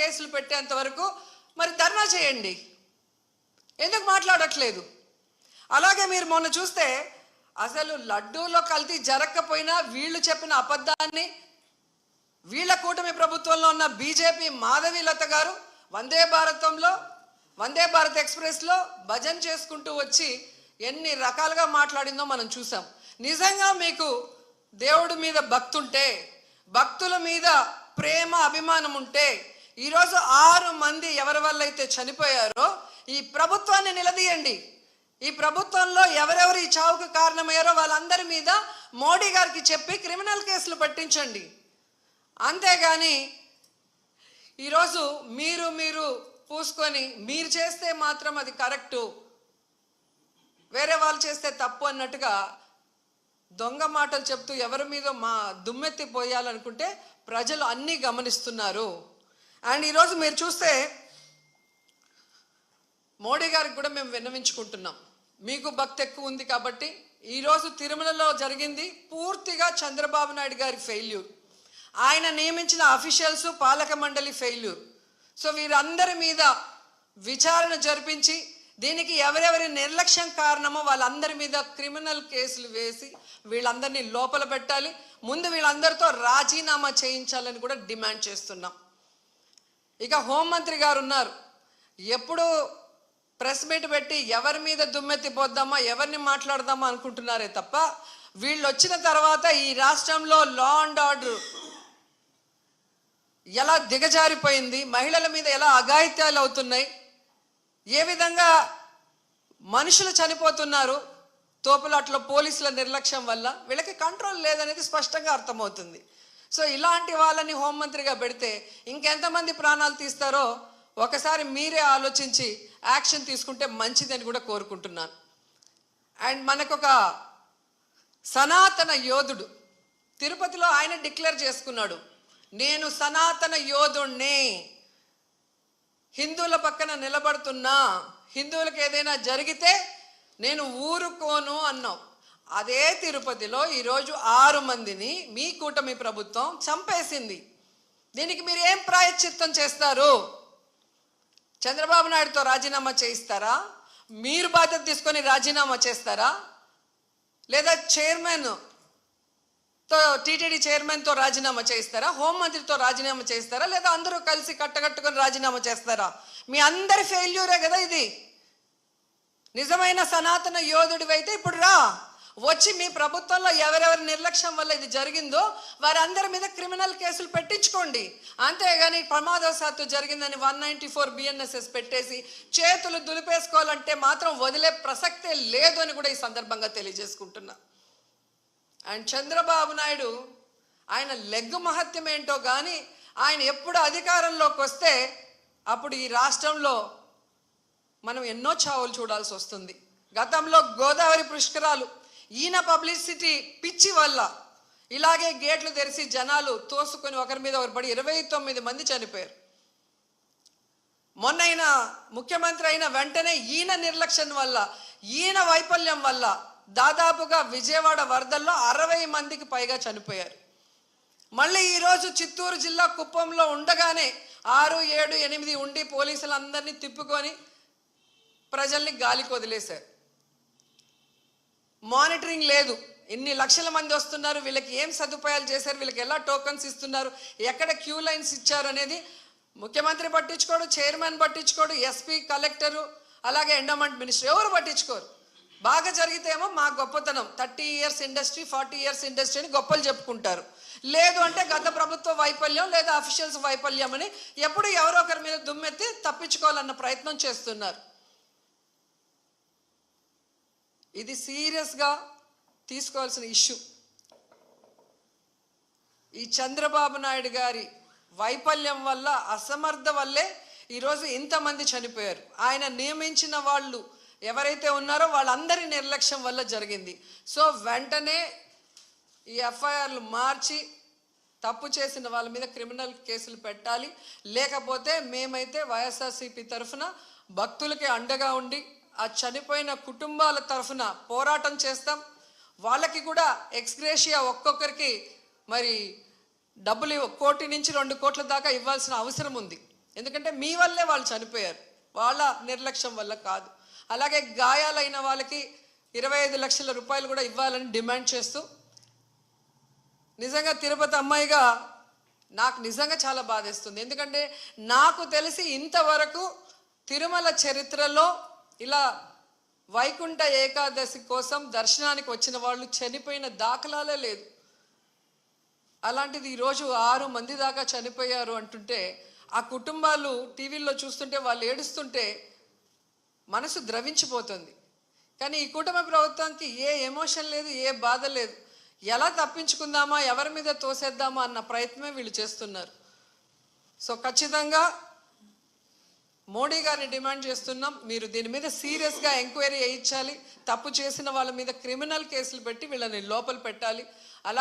కేసులు పెట్టేంత వరకు మరి ధర్నా చేయండి. ఎందుకు మాట్లాడట్లేదు? అలాగే మీరు మొన్న చూస్తే అసలు లడ్డూలో కల్తీ జరగకపోయినా వీళ్ళు చెప్పిన అబద్ధాన్ని వీళ్ళ కూటమి ప్రభుత్వంలో ఉన్న బీజేపీ మాధవీలత గారు వందే భారత్ ఎక్స్ప్రెస్లో భజన చేసుకుంటూ వచ్చి ఎన్ని రకాలుగా మాట్లాడిందో మనం చూసాం. నిజంగా మీకు దేవుడి మీద భక్తి ఉంటే, భక్తుల మీద ప్రేమ అభిమానం ఉంటే ఈరోజు 6 మంది ఎవరి వల్ల అయితే చనిపోయారో ఈ ప్రభుత్వాన్ని నిలదీయండి. ఈ ప్రభుత్వంలో ఎవరెవరు ఈ చావుకు కారణమయ్యారో వాళ్ళందరి మీద మోడీ గారికి చెప్పి క్రిమినల్ కేసులు పట్టించండి. అంతేగాని ఈరోజు మీరు పూసుకొని మీరు చేస్తే మాత్రం అది కరెక్టు, వేరే వాళ్ళు చేస్తే తప్పు అన్నట్టుగా దొంగ మాటలు చెప్తూ ఎవరి మీద మా దుమ్మెత్తి పోయాలనుకుంటే ప్రజలు అన్నీ గమనిస్తున్నారు. అండ్ ఈరోజు మీరు చూస్తే మోడీ గారికి కూడా మేము విన్నవించుకుంటున్నాం. మీకు భక్తి ఎక్కువ ఉంది కాబట్టి ఈరోజు తిరుమలలో జరిగింది పూర్తిగా చంద్రబాబు నాయుడు గారి ఫెయిల్యూర్, ఆయన నియమించిన అఫీషియల్స్ పాలక మండలి ఫెయిల్యూర్. సో వీరందరి మీద విచారణ జరిపించి దీనికి ఎవరెవరి నిర్లక్ష్యం కారణమో వాళ్ళందరి మీద క్రిమినల్ కేసులు వేసి వీళ్ళందరినీ లోపల పెట్టాలి. ముందు వీళ్ళందరితో రాజీనామా చేయించాలని కూడా డిమాండ్ చేస్తున్నాం. ఇక హోంమంత్రి గారు ఉన్నారు, ఎప్పుడు ప్రెస్ మీట్ పెట్టి ఎవరి మీద దుమ్మెత్తి పోద్దామా, ఎవరిని మాట్లాడదామా అనుకుంటున్నారే తప్ప వీళ్ళు వచ్చిన తర్వాత ఈ రాష్ట్రంలో లా అండ్ ఆర్డర్ ఎలా దిగజారిపోయింది, మహిళల మీద ఎలా అఘాయిత్యాలు అవుతున్నాయి, ఏ విధంగా మనుషులు చనిపోతున్నారు తోపులాట్లో పోలీసుల నిర్లక్ష్యం వల్ల, వీళ్ళకి కంట్రోల్ లేదనేది స్పష్టంగా అర్థమవుతుంది. సో ఇలాంటి వాళ్ళని హోంమంత్రిగా పెడితే ఇంకెంతమంది ప్రాణాలు తీస్తారో ఒకసారి మీరే ఆలోచించి యాక్షన్ తీసుకుంటే మంచిదని కూడా కోరుకుంటున్నాను. అండ్ మనకొక సనాతన యోధుడు తిరుపతిలో ఆయన డిక్లేర్ చేసుకున్నాడు, నేను సనాతన యోధుణ్ణి, హిందువుల పక్కన నిలబడుతున్నా, హిందువులకు ఏదైనా జరిగితే నేను ఊరుకోను అన్నావు. అదే తిరుపతిలో ఈరోజు 6 మందిని మీ కూటమి ప్రభుత్వం చంపేసింది. దీనికి మీరు ఏం ప్రాయశ్చిత్తం చేస్తారు? చంద్రబాబు నాయుడుతో రాజీనామా చేయిస్తారా? మీరు బాధ్యత తీసుకొని రాజీనామా చేస్తారా? లేదా టీటీడీ చైర్మన్తో రాజీనామా చేయిస్తారా? హోంమంత్రితో రాజీనామా చేయిస్తారా? లేదా అందరూ కలిసి కట్టకట్టుకొని రాజీనామా చేస్తారా? మీ అందరి ఫెయిల్యూరే కదా ఇది. నిజమైన సనాతన యోధుడివైతే ఇప్పుడు రా, వచ్చి మీ ప్రభుత్వంలో ఎవరెవరి నిర్లక్ష్యం వల్ల ఇది జరిగిందో వారందరి మీద క్రిమినల్ కేసులు పెట్టించుకోండి. అంతేగాని ప్రమాదవశాత్తు జరిగిందని 194 BNSS పెట్టేసి చేతులు దులిపేసుకోవాలంటే మాత్రం వదిలే ప్రసక్తే లేదు అని కూడా ఈ సందర్భంగా తెలియజేసుకుంటున్నా. అండ్ చంద్రబాబు నాయుడు ఆయన లెగ్గు మహత్యం ఏంటో కానీ ఆయన ఎప్పుడు అధికారంలోకి వస్తే అప్పుడు ఈ రాష్ట్రంలో మనం ఎన్నో చావులు చూడాల్సి వస్తుంది. గతంలో గోదావరి పుష్కరాలు ఈయన పబ్లిసిటీ పిచ్చి వల్ల ఇలాగే గేట్లు తెరిచి జనాలు తోసుకొని ఒకరి మీద ఒకరు పడి 29 మంది చనిపోయారు. మొన్న ఆయన ముఖ్యమంత్రి అయిన వెంటనే ఈయన నిర్లక్ష్యం వల్ల, ఈయన వైఫల్యం వల్ల దాదాపుగా విజయవాడ వరదల్లో 60 మందికి పైగా చనిపోయారు. మళ్ళీ ఈరోజు చిత్తూరు జిల్లా కుప్పంలో ఉండగానే 6, 7, 8 ఉండి పోలీసులందరినీ తిప్పుకొని ప్రజల్ని గాలికి వదిలేశారు. మానిటరింగ్ లేదు, ఇన్ని లక్షల మంది వస్తున్నారు, వీళ్ళకి ఏం సదుపాయాలు చేశారు, వీళ్ళకి ఎలా టోకన్స్ ఇస్తున్నారు, ఎక్కడ క్యూ లైన్స్ ఇచ్చారు అనేది ముఖ్యమంత్రి పట్టించుకోడు, చైర్మన్ పట్టించుకోడు, ఎస్పీ, కలెక్టరు, అలాగే ఎండోమెంట్ మినిస్టర్ ఎవరు పట్టించుకోరు. బాగా జరిగితేమో మా గొప్పతనం 30 years ఇండస్ట్రీ, 40 years ఇండస్ట్రీ అని గొప్పలు చెప్పుకుంటారు. లేదు అంటే గత ప్రభుత్వ వైఫల్యం లేదా అఫీషియల్స్ వైఫల్యం అని ఎప్పుడు ఎవరో ఒకరి మీద దుమ్మెత్తి తప్పించుకోవాలన్న ప్రయత్నం చేస్తున్నారు. ఇది సీరియస్గా తీసుకోవాల్సిన ఇష్యూ. ఈ చంద్రబాబు నాయుడు గారి వైఫల్యం వల్ల, అసమర్థ వల్లే ఈరోజు ఇంతమంది చనిపోయారు. ఆయన నియమించిన వాళ్ళు ఎవరైతే ఉన్నారో వాళ్ళందరి నిర్లక్ష్యం వల్ల జరిగింది. సో వెంటనే ఈ ఎఫ్ఐఆర్లు మార్చి తప్పు చేసిన వాళ్ళ మీద క్రిమినల్ కేసులు పెట్టాలి. లేకపోతే మేమైతే వైఎస్ఆర్సీపీ తరఫున భక్తులకి అండగా ఉండి ఆ చనిపోయిన కుటుంబాల తరఫున పోరాటం చేస్తాం. వాళ్ళకి కూడా ఎక్స్గ్రేషియా ఒక్కొక్కరికి మరి డబ్బులు 1 కోటి నుంచి 2 కోట్ల దాకా ఇవ్వాల్సిన అవసరం ఉంది. ఎందుకంటే మీ వల్లే వాళ్ళు చనిపోయారు, వాళ్ళ నిర్లక్ష్యం వల్ల కాదు. అలాగే గాయాలైన వాళ్ళకి 25 లక్షల రూపాయలు కూడా ఇవ్వాలని డిమాండ్ చేస్తూ, నిజంగా తిరుపతి అమ్మాయిగా నాకు నిజంగా చాలా బాధేస్తుంది. ఎందుకంటే నాకు తెలిసి ఇంతవరకు తిరుమల చరిత్రలో ఇలా వైకుంఠ ఏకాదశి కోసం దర్శనానికి వచ్చిన వాళ్ళు చనిపోయిన దాఖలాలే లేదు. అలాంటిది ఈరోజు 6 మంది దాకా చనిపోయారు అంటుంటే, ఆ కుటుంబాలు టీవీల్లో చూస్తుంటే వాళ్ళు ఏడుస్తుంటే మనసు ద్రవించిపోతుంది. కానీ ఈ కూటమి ప్రభుత్వానికి ఏ ఎమోషన్ లేదు, ఏ బాధ లేదు. ఎలా తప్పించుకుందామా, ఎవరి మీద తోసేద్దామా అన్న ప్రయత్నమే వీళ్ళు చేస్తున్నారు. సో ఖచ్చితంగా మోడీ గారిని డిమాండ్ చేస్తున్నాం, మీరు దీని మీద సీరియస్గా ఎంక్వైరీ చేయించాలి. తప్పు చేసిన వాళ్ళ మీద క్రిమినల్ కేసులు పెట్టి వీళ్ళని లోపల పెట్టాలి. అలాగే